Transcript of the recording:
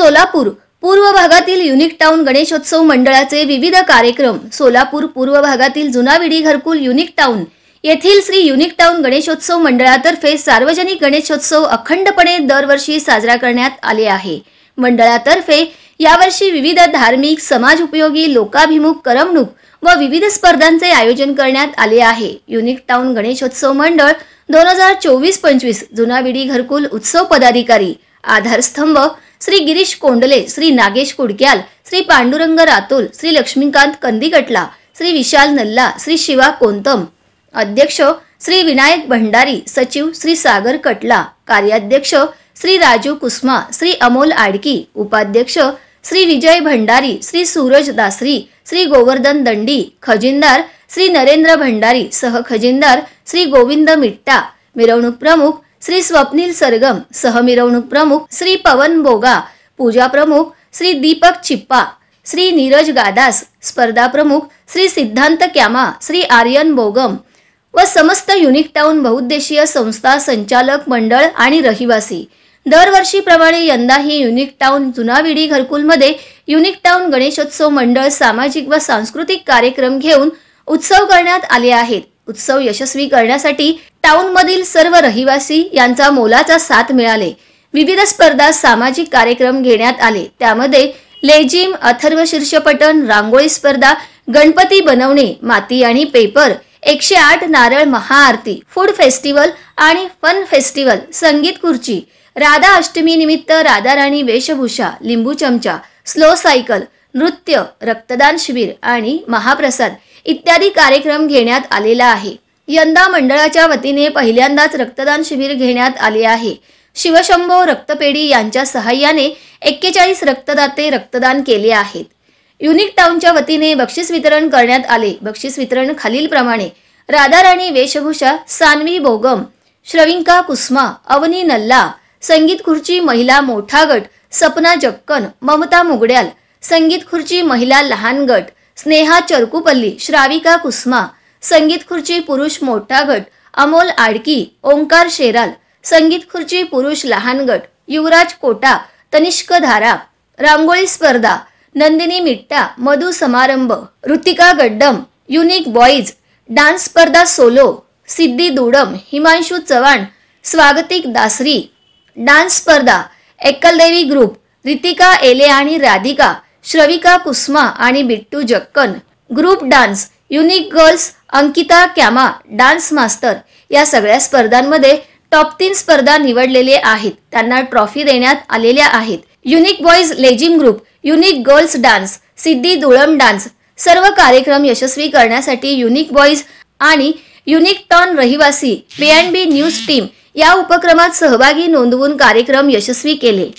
सोलापूर पूर्व भागातील unique town Ganeshotsav मंडळाचे विविध कार्यक्रम। सोलापूर पूर्व भागातील जुना विडी घरकुल युनिक टाउन येथील श्री युनिक टाउन गणेशोत्सव मंडळातर्फे सार्वजनिक गणेशोत्सव अखंडपणे दरवर्षी साजरा करण्यात आले आहे। मंडळातर्फे यावर्षी विविध धार्मिक, समाज उपयोगी, लोकाभिमुख करमणूक व विविध स्पर्धांचे आयोजन करण्यात आले आहे। युनिक टाउन गणेशोत्सव मंडळ 2024-25 जुना विडी घरकुल उत्सव पदाधिकारी आधारस्तंभ श्री गिरीश कोंडले, श्री नागेश कुडक्याल, श्री पांडुरंग रातोल, श्री लक्ष्मीकांत कंदीगटला, श्री विशाल नल्ला, श्री शिवा कोंतम। अध्यक्ष श्री विनायक भंडारी, सचिव श्री सागर कटला, कार्याध्यक्ष श्री राजू कुसमा, श्री अमोल आडकी, उपाध्यक्ष श्री विजय भंडारी, श्री सूरज दासरी, श्री गोवर्धन दंडी, खजिनदार श्री नरेंद्र भंडारी, सह खजिनदार श्री गोविंद मिट्टा, मिरवणूक प्रमुख श्री स्वप्नील सरगम, सह मिरवणूक प्रमुख श्री पवन बोगा, पूजा प्रमुख श्री दीपक चिप्पा, श्री नीरज गादास, स्पर्धा प्रमुख श्री सिद्धांत क्यामा, श्री आर्यन बोगम व समस्त युनिक टाउन बहुउद्देशीय संस्था, संचालक मंडळ आणि रहिवासी। दरवर्षीप्रमाणे यंदाही युनिक टाउन जुना विडी घरकुलमध्ये युनिक टाउन गणेशोत्सव मंडळ सामाजिक व सांस्कृतिक कार्यक्रम घेऊन उत्सव करण्यात आले आहेत। उत्सव यशस्वी करण्यासाठी टाउन मधील सर्व रहिवासी यांचा मोलाचा साथ मिळाले। विविध स्पर्धा, सामाजिक कार्यक्रम घेण्यात आले। त्यामध्ये लेझिम, अथर्व शीर्षपटन, रांगोळी स्पर्धा, गणपती बनवणे, माती आणि पेपर, 108 नारळ महाआरती, फूड फेस्टिवल आणि फन फेस्टिवल, संगीत खुर्ची, राधा अष्टमी निमित्त राधा राणी वेशभूषा, लिंबू चमचा, स्लो सायकल, नृत्य, रक्तदान शिबिर आणि महाप्रसाद इत्यादी कार्यक्रम घेण्यात आलेला आहे। यंदा मंडळाच्या वतीने पहिल्यांदाच रक्तदान शिबिर घेण्यात आले आहे। शिवशंभो रक्तपेढी यांच्या सहाय्याने 41 रक्तदाते रक्तदान केले आहेत। युनिक टाउनच्या वतीने बक्षीस वितरण करण्यात आले। बक्षीस वितरण खालीलप्रमाणे: राधा राणी वेशभूषा सान्वी बोगम, श्रविंका कुसमा, अवनी नल्ला, संगीत खुर्ची महिला मोठा गट सपना जक्कन, ममता मुगड्याल, संगीत खुर्ची महिला लहान गट स्नेहा चरकुपल्ली, श्राविका कुसमा, संगीत खुर्ची पुरुष मोठा गट अमोल आडकी, ओंकार शेराल, संगीत खुर्ची पुरुष लहान गट युवराज कोटा, तनिष्क धारा, रांगोळी स्पर्धा नंदिनी मिट्टा, मधु समारंभ, Ritika Gaddam, unique boys, dance स्पर्धा सोलो सिद्धी दुडम, हिमांशु चव्हाण, स्वागतिक दासरी, डान्स स्पर्धा एकलदेवी ग्रुप, रितिका एले आणि राधिका, श्रविका कुसमा आणि Bittu Jakkan, group dance unique girls, Ankita Kyama, dance master. या सगळ्या स्पर्धांमध्ये टॉप 3 स्पर्धा निवडलेले आहेत, त्यांना ट्रॉफी देण्यात आलेल्या आहेत। युनिक बॉईज लेझिम ग्रुप, युनिक गर्ल्स डान्स, सिद्धी दुळम डान्स। सर्व कार्यक्रम यशस्वी करण्यासाठी युनिक बॉईज आणि युनिक टाउन रहिवासी B&B न्यूज टीम या उपक्रमात सहभागी नोंदवून कार्यक्रम यशस्वी केले।